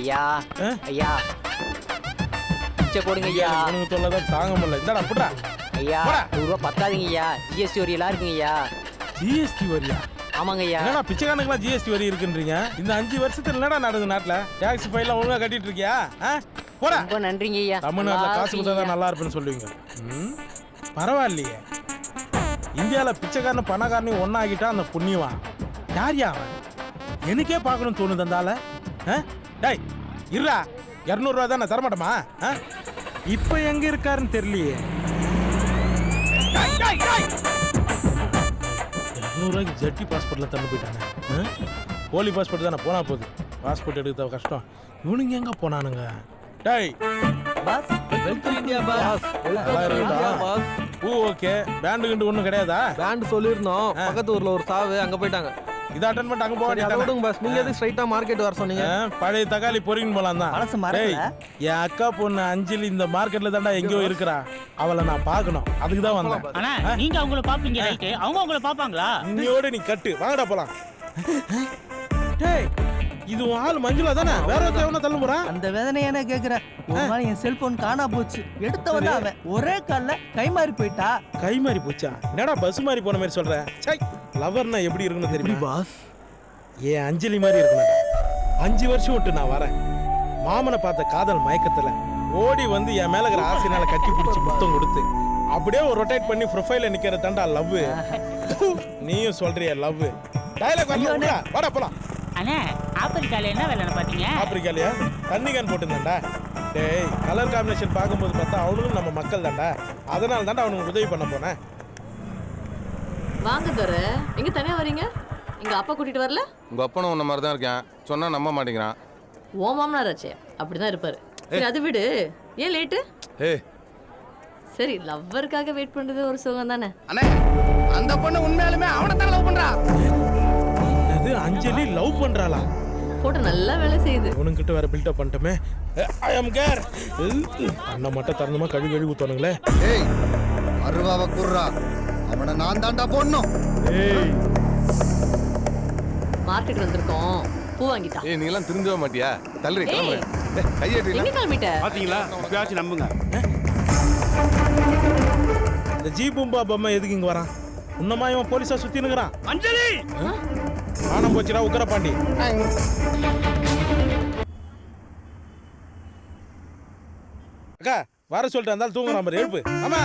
ஐயா ஐயா பிச்சை போடுங்க ஐயா. உனக்கு சொல்லதான் தாங்க முடியல. இந்தாடா புடா ஐயா 100 ரூபா பத்தாதுங்க ஐயா. ஜிஎஸ்டி வரி எல்லாம் இருக்குங்க ஐயா. ஜிஎஸ்டி வரியா? ஆமாங்க ஐயா. என்னடா பிச்சைக்காரனுக்குலாம் ஜிஎஸ்டி வரி இருக்குன்றீங்க? இந்த 5 வருஷத்துல என்னடா நடக்குது நாட்டுல? டாக்ஸ் ஃபைல்லாம் ஒழுங்கா கட்டிட்டு இருக்கியா? போடா. ரொம்ப நன்றிங்க ஐயா. தமிழ்நாட்டுல காசு கொடுத்தா நல்லா இருப்பேன்னு சொல்லுவீங்க. பரவாயில்லையே. இந்தியாவில் பிச்சைக்காரன் பணக்காரனையும் ஒன்னாகிட்டா அந்த புண்ணியவா யாரியா அவன்? எனக்கே பார்க்கணும்னு தோணுது அந்தால. டேய் இருடா, 200 ரூபா தான் நான் தரமாட்டோமா? இப்போ எங்க இருக்காருன்னு தெரியலையே. 200 ரூபாய்க்கு ஜட்டி பாஸ்போர்ட்ல தந்து போயிட்டாங்க. போலி பாஸ்போர்ட் தானே போனா போகுது. பாஸ்போர்ட் எடுக்க கஷ்டம். இவனுங்க எங்க போனானுங்க? டேய் boss, welcome India boss. Boss. Okay. Pant கிண்டு ஒண்ணும் கிடையாதா? பேண்ட் சொல்லிருந்தோம், பக்கத்து ஊர்ல ஒரு சாவு, அங்க போயிட்டாங்க. இத அட்டெண்ட் பண்ணிட்டு அங்க போக அதை வேண்டியது விடுங்க பாஸ். நீங்க எதுக்கு ஸ்ட்ரைட்டா மார்க்கெட் வர சொன்னீங்க? பழைய தக்காளி பொறின்னு போலாம் தான். மனசு மறக்கல. என் அக்கா பொண்ணு அஞ்சலி இந்த மார்க்கெட்ல தாண்டா எங்கேயோ இருக்கிறா. அவளை நான் பார்க்கணும், அதுக்கு தான் வந்தேன். அண்ணா நீங்க அவங்கள பாப்பீங்க ரைட், அவங்க உங்களை பாப்பாங்களா? இன்னையோட நீ கட்டு, வாங்கடா போலாம். டேய் இது உன் ஆள் மஞ்சுளா தானே? வேற ஒருத்தவன தள்ள போறான். அந்த வேதனை என்ன கேக்குற? ஒரு நாள் என் செல்போன் காணா போச்சு. எடுத்த வந்து அவன் ஒரே கால்ல கை மாறி போயிட்டா. கை மாறி போச்சா? என்னடா பஸ் மாறி போன மாதிரி சொல்ற? சை, லவர்னா எப்படி இருக்குன்னு தெரியுமா பாஸ்? ஏன் அஞ்சலி மாதிரி இருக்கணும். 5 வருஷம் விட்டு நான் வரேன். மாமனை பார்த்த காதல் மயக்கத்துல ஓடி வந்து என் மேல இருக்கிற ஆசைனால கட்டி பிடிச்சி முத்தம் கொடுத்து அப்படியே ஒரு ரொட்டேட் பண்ணி ப்ரொஃபைல நிக்கிற தாண்டா லவ். நீயும் சொல்றிய லவ் டயலாக் வரல. வாடா போலாம். அண்ணா ஆப்பிரிக்கால என்ன வேலைன்னு பாத்தீங்க? ஆப்பிரிக்காலையா? தண்ணி கேன் போட்டுருந்தாண்டா. டேய் கலர் காம்பினேஷன் பார்க்கும்போது பார்த்தா அவனுக்கும் நம்ம மக்கள் தாண்டா. அதனால தாண்டா அவனுக்கு உதவி பண்ண போனேன். வாங்க தோற. எங்க தனியா வரீங்க? எங்க அப்பா கூட்டிட்டு வரல? உங்க அப்பனும் உன்ன மாதிரி தான் இருக்கேன். சொன்னா நம்ப மாட்டேங்கிறான். ஓ மாமனாராச்சே, அப்படிதான் இருப்பாரு. சரி அது விடு, ஏன் லேட்டு? ஏய் சரி, லவ்வருக்காக வெயிட் பண்றது ஒரு சுகம் தானே. அண்ணே, அந்த பொண்ணு உண்மையாலுமே அவனை தான் லவ் பண்றா. அது அஞ்சலி லவ் பண்றாளா? போட்டோ நல்லா வேலை செய்யுது. உனக்கிட்ட வேற பில்டப் பண்ணிட்டோமே. ஐ அம் கேர். அண்ணா மட்டும் தரணுமா கழுவி கழுவி ஊத்துவானுங்களே. ஏய் அருவாவை குர்றா, அவனை நான் தாண்டா போடணும். ஏய் மார்க்கெட் வந்திருக்கோம், பூ வாங்கிட்டா. ஏய் நீ எல்லாம் திருந்தவே மாட்டியா? தள்ளி கிளம்பு. கையேற்றில எங்க கிளம்பிட்ட? பாத்தீங்களா? இப்பயாச்சும் நம்புங்க. இந்த ஜீபூம்பா பொம்மை எதுக்கு இங்க வரான்? உன்னமா இவன் போலீஸா சுத்தி நிக்கிறான். அஞ்சலி ஆனம் போச்சுடா உக்கரபாண்டி. அக்கா வர சொல்லிட்டு இருந்தாலும் தூங்குறான் பாரு, எழுப்பு. ஆமா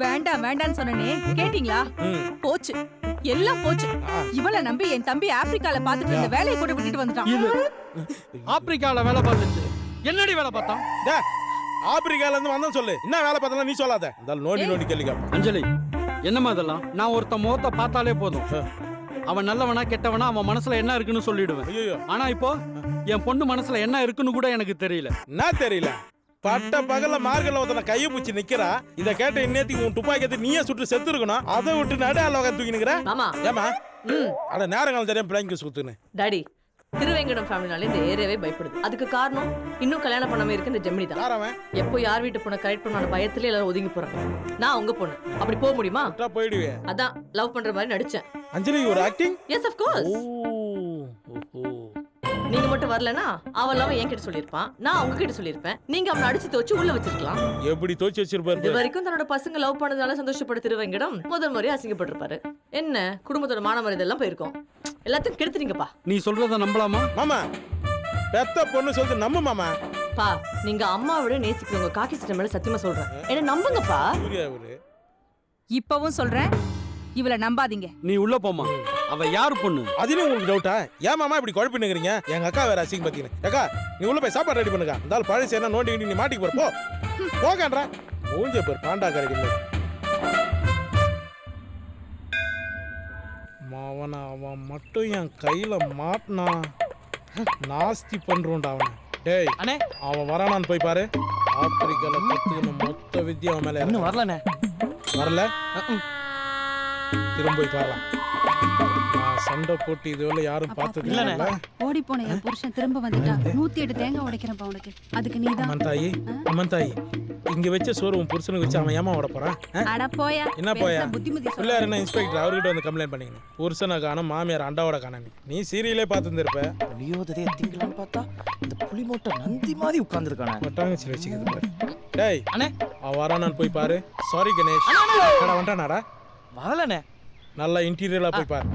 வேண்டாம் வேண்டான்னு சொன்னனே, கேட்டீங்களா? போச்சு, எல்லாம் போச்சு. இவள நம்பி என் தம்பி ஆப்பிரிக்கால பாத்துட்டு இருந்த வேலையை கூட விட்டுட்டு வந்துட்டான். இது ஆப்பிரிக்கால வேலை பார்த்துச்சு. என்னடி வேலை பார்த்தான்? ஆப்பிரிக்கால இருந்து வந்தேன்னு சொல்லு. என்ன வேலை பார்த்தா நீ சொல்லாத. இந்த நோண்டி நோண்டி கேள்வி கேட்பான். அஞ்சலி என்னமா இதெல்லாம்? நான் ஒருத்த முகத்தை பார்த்தாலே போதும், அவன் நல்லவனா கெட்டவனா அவன் மனசுல என்ன இருக்குன்னு சொல்லிடுவேன். ஐயோ, ஆனா இப்போ என் பொண்ணு மனசுல என்ன இருக்குன்னு கூட எனக்கு தெரியல. என்ன தெரியல? பட்ட பகல்ல மார்கல்ல ஒருத்தன கையை பிடிச்சி நிக்கிறா. இத கேட்ட இன்னேத்துக்கு உன் துப்பாக்கி எடுத்து நீயே சுட்டு செத்து இருக்கணும். அதை விட்டு நடு அளவுக்கு தூக்கி நிக்கிற. ஆமா. ஏமா அட நேரங்கள் தெரியும் பிளாங்க சுத்துன்னு. டாடி, திருவேங்கடம் ஃபேமிலினாலே இந்த ஏரியாவே பயப்படுது. அதுக்கு காரணம் இன்னும் கல்யாணம் பண்ணாம இருக்கு இந்த ஜெமினி தான். யாரவன்? எப்போ யார் வீட்டு பொண்ணை கரெக்ட் பண்ணான பயத்துல எல்லாரும் ஒதுங்கி போறாங்க. நான் உங்க பொண்ணு, அப்படி போக முடியுமா? போயிடுவே. அதான் லவ் பண்ற மாதிரி நடிச்சேன். அஞ்சலி ஒரு ஆக்டிங். Yes of course. நீங்க மட்டும் வரலனா அவன் அவன் என்கிட்ட சொல்லிருப்பான், நான் உங்ககிட்ட சொல்லிருப்பேன். நீங்க அவனை அடிச்சு தோச்சு உள்ள வச்சிருக்கலாம். எப்படி தோச்சு வச்சிருப்பாரு? இது வரைக்கும் தன்னோட பசங்க லவ் பண்ணதுனால சந்தோஷப்பட்ட திருவேங்கடம் முதல் முறையா அசிங்கப்பட்டிருப்பாரு. என்ன குடும்பத்தோட மான மரியாதை எல்லாம் போயிருக்கும். எல்லாத்தையும் கெடுத்துறீங்கப்பா. நீ சொல்றத நம்பலாமா? மாமா பெத்த பொண்ணு சொல்றது நம்பு மாமா. பா, நீங்க அம்மாவோட நேசிக்கிறவங்க காக்கி சட்டை மேல சத்தியமா சொல்றேன், என்ன நம்புங்கப்பா. இப்பவும் சொல்றேன், இவள நம்பாதீங்க. நீ உள்ள போமா. அவ யாரு பொண்ணு? அதுல உங்களுக்கு டவுட்டா? ஏன் மாமா இப்படி குழப்பி நிக்கிறீங்க? எங்க அக்கா வேற அசிங்க பாத்தீங்க. அக்கா நீ உள்ள போய் சாப்பாடு ரெடி பண்ணுங்க. இந்த ஆள் பழசு என்ன நோண்டி நீ மாட்டிக்கு போற. போ போகன்றா. மூஞ்ச பேர் பாண்டா கரைக்கு. மாவனா அவன் மட்டும் என் கையில மாட்டினா நாஸ்தி பண்றோம்டா அவனை. டேய் அண்ணே, அவன் வரானான்னு போய் பாரு. ஆப்பிரிக்கால கத்துக்கின மொத்த வித்தியா அவன் மேல இன்னும் வரலண்ணே. வரல? திரும்ப போய் பாரலாம். சண்டை போட்டு இதுவரை யாரும் பார்த்தது இல்ல. ஓடி போன என் புருஷன் திரும்ப வந்துட்டா. 108 தேங்காய் உடைக்கிறப்பா உனக்கு. அதுக்கு நீதான். அம்மன் தாயி இங்க வச்ச சோறு உன் புருஷனுக்கு வச்சு அவன் ஏமா ஓட போறான்? அட போயா. என்ன போயா? புத்திமதி சொல்ல. பிள்ளையார் என்ன இன்ஸ்பெக்டர் அவர்கிட்ட வந்து கம்ப்ளைண்ட் பண்ணீங்க. புருஷனை காணோம், மாமியார் அண்டாவோட காணோம். நீ சீரியலே பார்த்துருந்துருப்ப. புளியோதரையை திங்கலான்னு பார்த்தா இந்த புலி மூட்டை நந்தி மாதிரி உட்கார்ந்துருக்கானே. பட்டாங்கச்சில வச்சுக்கிறது பாரு. டேய் அண்ணே அவன் வரானான்னு போய் பாரு. சாரி கணேஷ். கடா வந்துட்டானாடா? வரலண்ணே. நல்லா இன்டீரியரா போய் பாரு.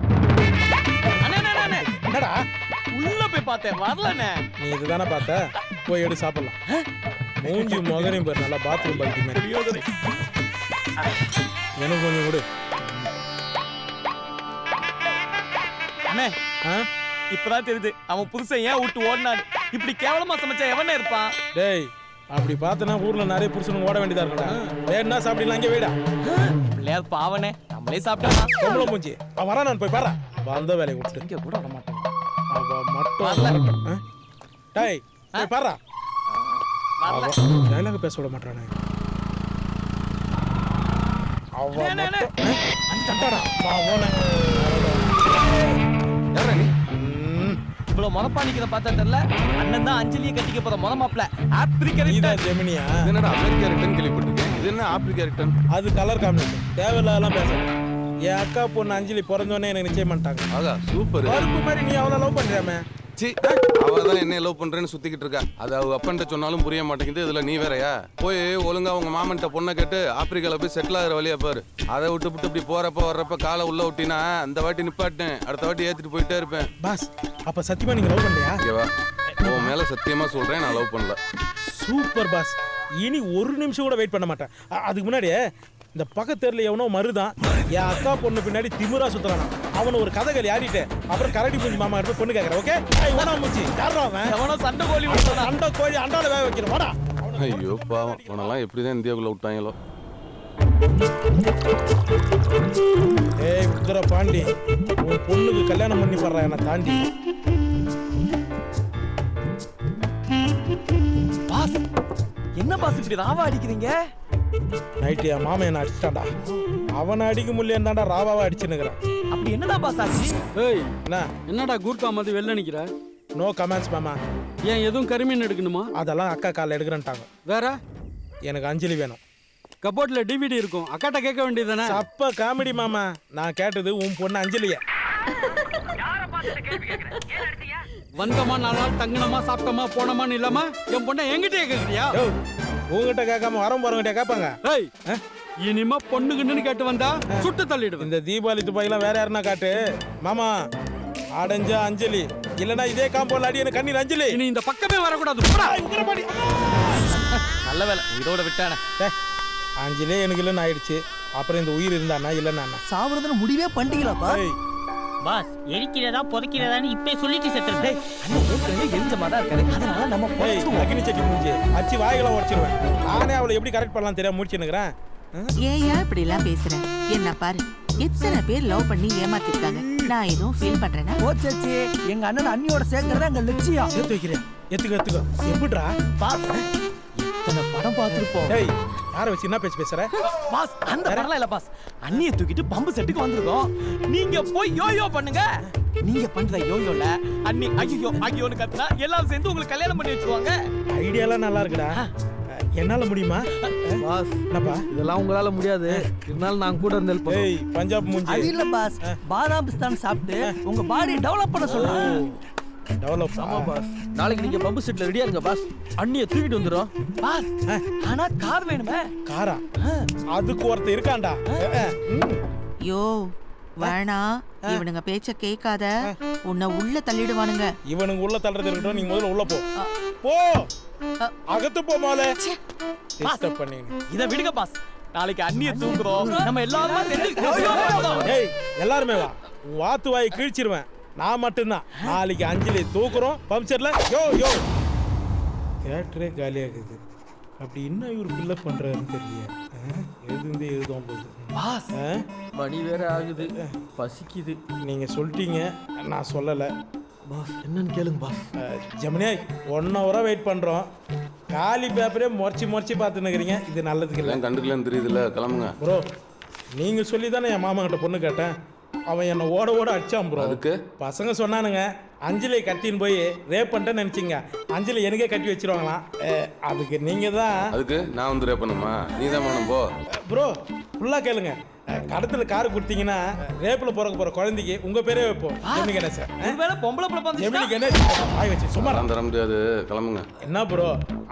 அண்ணே அண்ணே அண்ணே என்னடா உள்ள போய் பார்த்தேன் வரலண்ணே. நீ இதுதானே பார்த்த? போய் எடுத்து சாப்பிடலாம். மூஞ்சி மகனையும் பாரு, நல்லா பாத்ரூம் பைக்கு மாதிரி. எனக்கு கொஞ்சம் கொடு. அண்ணே ஆ? இப்பதான் தெரியுது அவன் புருஷன் ஏன் விட்டு ஓடினாரு. இப்படி கேவலமா சமைச்சா எவனே இருப்பான்? டேய் அப்படி பார்த்தனா ஊர்ல நிறைய புருஷனுக்கு ஓட வேண்டியதா இருக்குடா. வேணா சாப்பிடலாம், அங்கே வைடா. பிள்ளையார் பாவனே, நம்மளே சாப்பிட்டா பொம்பளை மூஞ்சி. அவன் வரா, நான் போய் பாரு. வந்த வேலையை விட்டு இங்க கூட வர மாட்டேன். அவ மட்டும். ஆ? டேய் போய் பாரு. டைலாக் பேச விட மாட்டானே. அவ மட்டும். அந்த தட்டாடா வா ஓனே. யாரா நீ? இவ்வளவு மொதப்பா நிக்கிறத பார்த்தா தெரியல. அண்ணன் தான் அஞ்சலியை கட்டிக்க போற முத மாப்பிள்ள. நீதான் ஆப்பிரிக்கா ஜெமினியா? இது என்னடா அமெரிக்கா ரிட்டன் கேள்விப்பட்டிருக்கேன். இது என்ன ஆப்பிரிக்கா ரிட்டன்? அது கலர் காம்பினேஷன். தேவையில்லாம் பேசுறேன். என் அக்கா பொண்ணு அஞ்சலி பிறந்தோடனே எனக்கு நிச்சயம் பண்ணிட்டாங்க. ஆகா சூப்பர். கருப்பு மாதிரி நீ அவளை லவ் பண்றியாமே? சி அவ தான் என்ன லவ் பண்றேன்னு சுத்திக்கிட்டு இருக்கா. அது அவ அப்பன்ட்ட சொன்னாலும் புரிய மாட்டேங்குது. இதுல நீ வேறயா? போய் ஒழுங்கா உங்க மாமன்ட்ட பொண்ணை கேட்டு ஆப்பிரிக்கால போய் செட்டில் ஆகிற வழியா பாரு. அதை விட்டு இப்படி போறப்ப வர்றப்ப காலை உள்ள விட்டினா அந்த வாட்டி நிப்பாட்டேன், அடுத்த வாட்டி ஏத்திட்டு போயிட்டே இருப்பேன். பாஸ் அப்ப சத்தியமா நீங்க லவ் பண்றியா? ஓகேவா? உன் மேல சத்தியமா சொல்றேன், நான் லவ் பண்ணல. Super pass. இனி ஒரு நிமிஷம் கூட வெயிட் பண்ண மாட்டேன். அதுக்கு முன்னாடியே இந்த பக்கத்தேர்ல எவனோ மருதான் என் அக்கா பொண்ணு பின்னாடி திமிரா சுத்துறானா. அவனை ஒரு கதைகள் ஆடிட்டு அப்புறம் கரடி மூஞ்சி மாமா கிட்ட பொண்ணு கேட்கறேன். ஓகே ஓனா மூஞ்சி யாரா அவன்? எவனோ சண்டை கோழி விடுறான். அண்டா கோழி அண்டால வேக வைக்கிறேன். வாடா. ஐயோ பாவம், உனெல்லாம் எப்படிதான் இந்தியாவுக்குள்ள விட்டாங்களோ. ஏய் உத்தர பாண்டி, உன் பொண்ணுக்கு கல்யாணம் பண்ணி பாடுறா என்னை தாண்டி. பாஸ் என்ன பாஸ் இப்படி ராவா அடிக்கிறீங்க? நைட்டு என் மாமன் என்ன அடிச்சிட்டான்டா. அவனை அடிக்க முடியல தாண்டா ராவாவை அடிச்சுன்னுக்குறான். அப்படி என்னதான் பாஸ் ஆச்சு? ஏய் என்ன? என்னடா கூர்க்கா மாதிரி வெளில நிக்கிற? நோ கமெண்ட்ஸ் மாமா. ஏன் எதுவும் கருமீன் எடுக்கணுமா? அதெல்லாம் அக்கா காலில் எடுக்கிறேன்ட்டாங்க. வேற எனக்கு அஞ்சலி வேணும். கபோர்ட்ல டிவிடி இருக்கும், அக்காட்ட கேட்க வேண்டியதுதானே? அப்ப காமெடி மாமா. நான் கேட்டது உன் பொண்ணு அஞ்சலிய. வந்தமா 4 நாள் தங்கனமா சாப்பிட்டமா போனமான்னு இல்லாம என் பொண்ணை என்கிட்டயே கேக்குறியா? உங்ககிட்ட கேட்காம வரம் போறவங்கிட்ட கேட்பாங்க. ஏய் இனிமே பொண்ணுக்குன்னு கேட்டு வந்தா சுட்டு தள்ளிடுவேன். இந்த தீபாவளி துப்பாக்கிலாம் வேற யாருன்னா காட்டு மாமா. அடைஞ்சா அஞ்சலி, இல்லனா இதே காம்பவுண்ட்ல அடி எனக்கு கண்ணீர் அஞ்சலி. இனி இந்த பக்கமே வரக்கூடாது. போடா. நல்ல வேலை இதோட விட்டானே. அஞ்சலியே எனக்கு இல்லைன்னு ஆயிடுச்சு. அப்புறம் இந்த உயிர் இருந்தானா இல்லைன்னா சாவறதுன்னு முடிவே பண்ணிட்டீங்களாப்பா? பாஸ் எரிக்கிறதா புதைக்கிறதான்னு இப்பே சொல்லிட்டு செத்துருந்தேன். அண்ணன் ஏற்கனவே எரிஞ்ச மாதிரி இருக்காரு. அதனால நம்ம அக்னி சட்டி முடிஞ்சு அச்சு வாய்களை உடச்சிருவேன். நானே அவளை எப்படி கரெக்ட் பண்ணலாம் தெரியாம முடிச்சுன்னுக்குறேன். ஏன் இப்படி எல்லாம் பேசுறேன்? என்ன பாரு, எத்தனை பேர் லவ் பண்ணி ஏமாத்திருக்காங்க. நான் எதுவும் ஃபீல் பண்றேன்னா? ஓ சேச்சி, எங்க அண்ணன் அண்ணியோட சேர்க்கறதா எங்க லட்சியம். சேர்த்து வைக்கிறேன். எத்துக்கோ எப்படிடா? பாஸ் இத்தனை படம் பார்த்திருப்போம். டேய் யாரை வச்சு என்ன பேச்சு பேசுற? பாஸ் அந்த படம்லாம் இல்ல பாஸ். அண்ணியை தூக்கிட்டு பம்பு செட்டுக்கு வந்திருக்கோம். நீங்க போய் யோயோ பண்ணுங்க. நீங்க பண்ற யோயோல அண்ணி ஐயோன்னு கத்துனா எல்லாரும் சேர்ந்து உங்களுக்கு கல்யாணம் பண்ணி வச்சிருவாங்க. ஐடியாலாம் நல்லா இருக்குடா. என்னால முடியுமா? பாஸ் என்னப்பா இதெல்லாம் உங்களால முடியாது. இருந்தாலும் நான் கூட இருந்த ஹெல்ப். ஏய் பஞ்சாப் மூஞ்சி. அது இல்ல பாஸ், பாதாம் பிஸ்தான் சாப்பிட்டு உங்க பாடி டெவலப் பண்ண சொல்றேன். டெவலப். ஆமா பாஸ். நாளைக்கு நீங்க பம்பு செட்ல ரெடியா இருங்க பாஸ். அண்ணியை தூக்கிட்டு வந்துரும் பாஸ். ஆனா கார் வேணுமே. காரா? அதுக்கு ஒருத்தர் இருக்கான்டா. யோ வேணா, இவனுங்க பேச்ச கேட்காத. உன்னை உள்ள தள்ளிடுவானுங்க. இவனுக்கு உள்ள தள்ளுறது இருக்கட்டும், நீ முதல்ல உள்ள போ. போ அகத்து போ மாலே. டிஸ்டர்ப் பண்ணீங்க. இத விடுங்க பாஸ். நாளைக்கு அண்ணியை தூக்குறோம். நம்ம எல்லாரும் சேர்ந்து யோயோ பண்ணுவோம். ஏய் எல்லாரும் வா. வாத்து வாயை கிழிச்சிருவேன். நான் மட்டும்தான். நாளைக்கு அஞ்சலி தூக்குறோம் பம்ப்செட்ல. யோ தியேட்டரே காலியாகுது. அப்படி என்ன இவர் பில்லப் பண்றாருன்னு தெரியல. எழுதுந்தே எழுதுவோம் போது. பாஸ் மணி வேற ஆகுது, பசிக்குது. நீங்க சொல்லிட்டீங்க, நான் சொல்லலை. பாஸ் என்னன்னு கேளுங்க பாஸ். ஜெமினி 1 ஹவரா வெயிட் பண்றோம். காலி பேப்பரே முறைச்சி பார்த்துன்னு இருக்கிறீங்க. இது நல்லதுக்கு இல்லை. கண்டுக்கலன்னு தெரியுதுல்ல, கிளம்புங்க ப்ரோ. நீங்க சொல்லி தானே என் மாமா கிட்ட பொண்ணு கேட்டேன். அவன் என்னை ஓட அடிச்சான் ப்ரோ. அதுக்கு பசங்க சொன்னானுங்க அஞ்சலியை கட்டின்னு போய் ரேப் பண்ணிட்டேன்னு நினைச்சிங்க. அஞ்சலி எனக்கே கட்டி வச்சிருவாங்களாம். அதுக்கு நீங்க தான். அதுக்கு நான் வந்து ரேப் பண்ணுமா? நீ தான் பண்ணணும் போ. ப்ரோ ஃபுல்லாக கேளுங்க. கடத்துல கார் கொடுத்தீங்கன்னா ரேப்ல பிறக்க போற குழந்தைக்கு உங்க பேரே வைப்போம். ஜெமினி கணேசன். ஒருவேளை பொம்பளை பிள்ளை ஜெமினி வந்துச்சுன்னா கணேசன் ஆய் வச்சு சும்மா தர முடியாது, கிளம்புங்க. என்ன ப்ரோ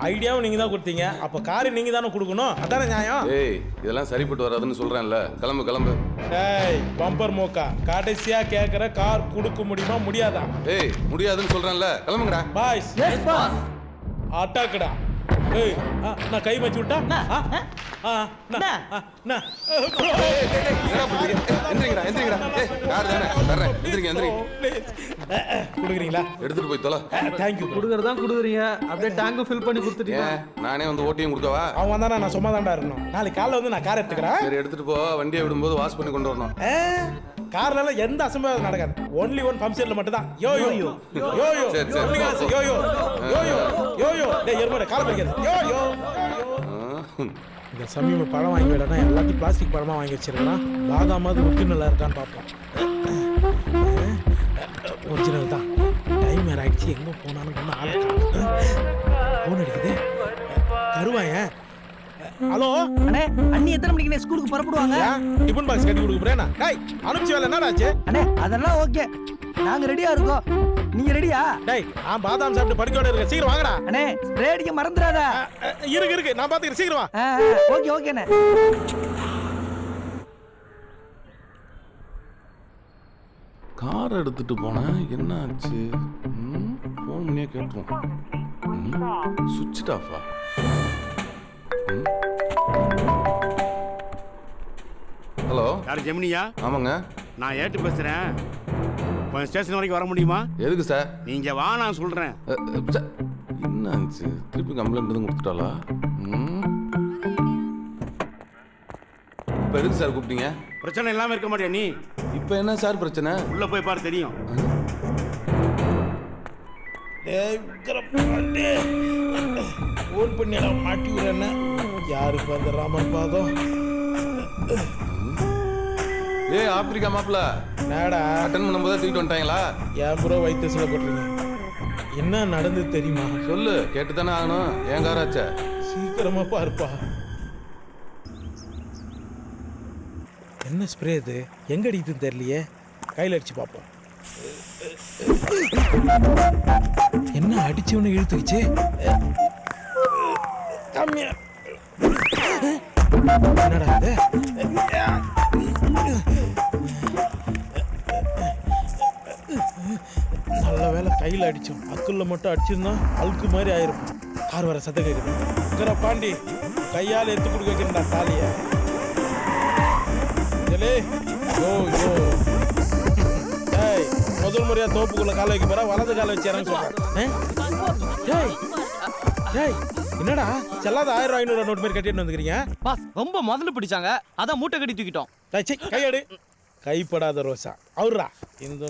ஐடியாவும் நீங்க தான் கொடுத்தீங்க, அப்ப கார் நீங்க தானே கொடுக்கணும், அதானே நியாயம். ஏய் இதெல்லாம் சரிப்பட்டு வராதுன்னு சொல்றேன்ல, கிளம்பு கிளம்பு. ஏய் பம்பர் மோக்கா, கடைசியா கேக்குற கார் கொடுக்க முடியுமா முடியாதா? ஏய் முடியாதுன்னு சொல்றேன்ல, கிளம்புங்கடா. Boys yes boss. அட்டாக்குடா. ஏய் நான் கை வச்சு விட்டா எந்திரிங்கடா எந்திரிங்கடா. ஏய் கார் தானே தர்றேன், எந்திரிங்க எந்திரிங்க. கொடுக்குறீங்களா? எடுத்துட்டு போய் தொலை. தேங்க்யூ. கொடுக்கறதா கொடுக்குறீங்க, அப்படியே டேங்க் ஃபில் பண்ணி கொடுத்துட்டீங்க. ஏன் நானே வந்து ஓட்டியும் கொடுக்கவா? அவன் வந்தானா நான் சும்மா தான்டா இருக்கணும். நாளைக்கு காலைல வந்து நான் கார் எடுத்துக்கிறேன். சரி எடுத்துட்டு போ, வண்டியை விடும்போது வாஷ் பண்ணி கொண்டு வரணும். கார்ல எல்லாம் எந்த அசம்பாவிதம் நடக்காது. ஒன்லி ஒன் பம்ப் செட்ல மட்டும் தான் யோ யோ யோ யோ யோ சரி, சரி. யோ யோ யோ யோ யோ யோ டேய் எருமடா கால பறிக்காத யோ யோ. இந்த சமீப பழம் வாங்கி விடனா எல்லாத்தையும் பிளாஸ்டிக் பழமா வாங்கி வச்சிருக்கான். பாதாமாவது உப்பு நல்லா இருக்கான்னு பார்ப்போம். ஒரிஜினல் தான். டைம் வேற ஆயிடுச்சு, எங்க போனாலும் பண்ண ஆள் போன் அடிக்குது. கருவாயன். ஹலோ அண்ணே, அண்ணி எத்தனை மணிக்கு ஸ்கூலுக்கு புறப்படுவாங்க? டிபன் பாக்ஸ் கட்டி கொடுக்க போறேனா? டேய் அனுப்பிச்சு வேலை என்னடாச்சு? அண்ணே அதெல்லாம் ஓகே, நாங்க ரெடியா இருக்கோம். நீங்க ரெடியா? டேய் நான் பாதாம் சாப்பிட்டு படிக்கோட இருக்க, சீக்கிரம் வாங்கடா. அண்ணே ஸ்ப்ரே அடிக்க மறந்துடாத. இருக்கு இருக்கு நான் பாத்துக்கிறேன், சீக்கிரம் வா. ஓகே ஓகேண்ணே. கார் எடுத்துட்டு போனா என்ன ஆச்சு? ஃபோன் பண்ணியே கேட்டுருவோம். சுவிட்ச் ஆஃபா? ஹலோ யார் ஜெமினியா? ஆமாங்க. நான் ஏட்டு பேசுறேன். கொஞ்சம் ஸ்டேஷன் வரைக்கும் வர முடியுமா? எதுக்கு சார்? நீங்க வா, நான் சொல்றேன். என்ன ஆச்சு? திருப்பி கம்ப்ளைண்ட் எதுவும் கொடுத்துட்டாளா? இப்போ எதுக்கு சார் கூப்பிட்டீங்க? பிரச்சனை இல்லாம இருக்க மாட்டியா நீ? இப்போ என்ன சார் பிரச்சனை? உள்ள போய் பாரு, தெரியும். ஃபோன் பண்ணி மாட்டி விடுறேன்னு யாருக்கு அந்த ராமன் பாதம்? ஏய் ஆப்பிரிக்கா மாப்பிள்ள, நேடா அட்டன் பண்ணும்போது தூக்கிட்டு வந்துட்டாங்களா? ஏன் ப்ரோ வயிற்று சொல்லப்படுறீங்க? என்ன நடந்து தெரியுமா? சொல்லு, கேட்டு தானே ஆகணும். ஏன் காராச்சா? சீக்கிரமா பாருப்பா. என்ன ஸ்ப்ரே இது? எங்க அடிக்குதுன்னு தெரியலையே. கையில் அடிச்சு பார்ப்போம். என்ன அடிச்சவனு இழுத்துக்கிச்சு? கம்மியா என்னடா இது? நல்ல வேலை கையில் அடிச்சோம். அக்குள்ள மட்டும் அடிச்சிருந்தா அழுக்கு மாதிரி ஆயிருக்கும். கார் வர சத்தம் கேட்குது. பாண்டி கையால் எடுத்து கொடுக்க வைக்கிறா தாலிய. யோ யோ ஏய் முதல் முறையா தோப்புக்குள்ள கால வைக்க போற, வலது கால வச்சு இறங்க சொல்றேன். ஏய் என்னடா செல்லாத 1000 500 நோட்டு மாதிரி கட்டிட்டு வந்துக்கிறீங்க? பாஸ் ரொம்ப முதல்ல பிடிச்சாங்க, அதான் மூட்டை கட்டி தூக்கிட்டோம். கையடு. கைப்படாத ரோசா அவரா இந்த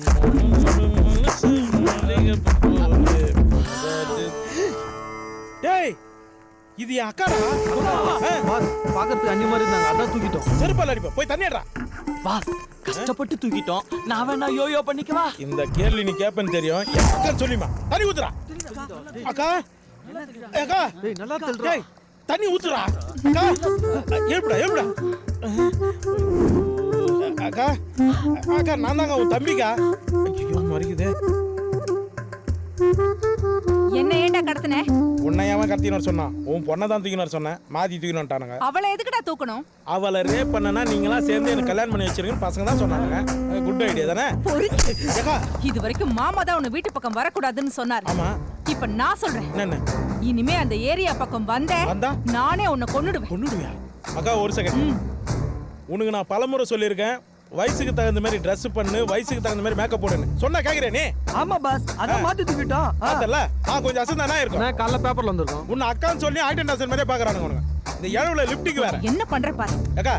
டேய் இது என் அக்காடா. பாஸ் பார்க்கறதுக்கு அண்ணி மாதிரி இருந்தாங்க, அதான் தூக்கிட்டோம். செருப்பால் அடிப்பா, போய் தண்ணி அடிடா. பாஸ் கஷ்டப்பட்டு தூக்கிட்டோம், நான் வேணா யோயோ பண்ணிக்கவா? இந்த கேள்வி நீ கேப்பன்னு தெரியும். என் அக்கா சொல்லிமா தண்ணி ஊத்துறா. அக்கா அக்கா நல்லா டேய் தண்ணி ஊத்துறா. அக்கா ஏப்டா ஏப்டா. அக்கா அக்கா நான் தாங்க உன் தம்பிக்கா. ஐயோ மறிக்குது. என்ன ஏண்டா கடத்துன? உன்னை ஏன் கடத்தினார் சொன்னான்? உன் பொண்ணை தான் தூக்கினார் சொன்னேன், மாத்தி தூக்கினான்ட்டானுங்க. அவளை எதுக்குடா தூக்கணும்? அவளை ரேப் பண்ணனா நீங்களாம் சேர்ந்து எனக்கு கல்யாணம் பண்ணி வச்சிருக்கீங்கன்னு பசங்க தான் சொன்னாங்க. குட் ஐடியா தானே? இது வரைக்கும் மாமா தான் உன்னை வீட்டு பக்கம் வரக்கூடாதுன்னு சொன்னார். ஆமா இப்ப நான் சொல்றேன், என்ன இனிமே அந்த ஏரியா பக்கம் வந்தா நானே உன்னை கொன்னுடுவேன். கொன்னுடுவியா? அக்கா ஒரு செகண்ட். உனக்கு நான் பலமுறை சொல்லியிருக்கேன், வயசுக்கு தகுந்த மாதிரி ட்ரெஸ் பண்ணு, வயசுக்கு தகுந்த மாதிரி மேக்கப் போடுன்னு சொன்னா கேக்குறே நீ? ஆமா பாஸ், அதான் மாத்தி தூக்கிட்டோம். அதல்ல நான் கொஞ்சம் அசந்தானா இருக்கும். நான் காலைல பேப்பர்ல வந்திருக்கோம். உன்னை அக்கான்னு சொல்லி ஆக்டன் டாசன் மாதிரியே பாக்குறானுங்க உனக்கு. இந்த இழவுல லிப்டிக் வேற என்ன பண்ற பாரு. அக்கா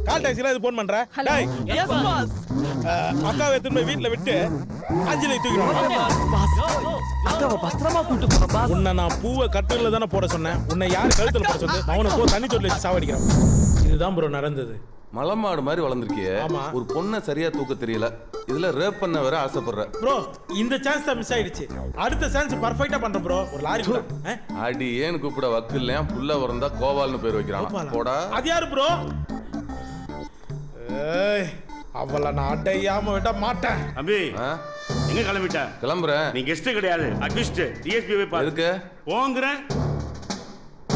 கால் டாக்ஸில இது போன் பண்ற. டேய் எஸ் பாஸ். அக்காவை எடுத்து போய் வீட்ல விட்டு அஞ்சலி தூக்கிடுவாங்க. பாஸ் அக்காவை பத்திரமா கூட்டு போற பாஸ். உன்னை நான் பூவை கட்டுல தானே போட சொன்னேன். உன்னை யாரு கழுத்துல போட சொன்னது? அவனை போ தண்ணி தொட்டில வச்சு சாவடிக்கிறான். இதுதான் ப்ரோ நடந்தது. மலமாடு மாதிரி வளர்ந்துருக்கியே. ஒரு பொண்ணை சரியா தூக்க தெரியல, இதுல ரேப் பண்ண வேற ஆசைப்படுற. ப்ரோ இந்த சான்ஸ் தான் மிஸ் ஆயிடுச்சு. அடுத்த சான்ஸ் பர்ஃபெக்ட்டா பண்றேன் ப்ரோ. ஒரு லாரி கூட அடி ஏன்னு கூப்பிட வக்கு இல்லையா? புள்ள வரந்தா கோவால்னு பேர் வைக்கிறான். போடா. அது யாரு ப்ரோ? ஏய் அவளை நான் அடையாம விட மாட்டேன். தம்பி ஆ? எங்க கிளம்பிட்ட? கிளம்புறேன். நீ கெஸ்ட் கிடையாது, அட்மிஸ்ட். டிஎஸ்பி போய் பாரு. எதுக்கு? போங்கறேன்.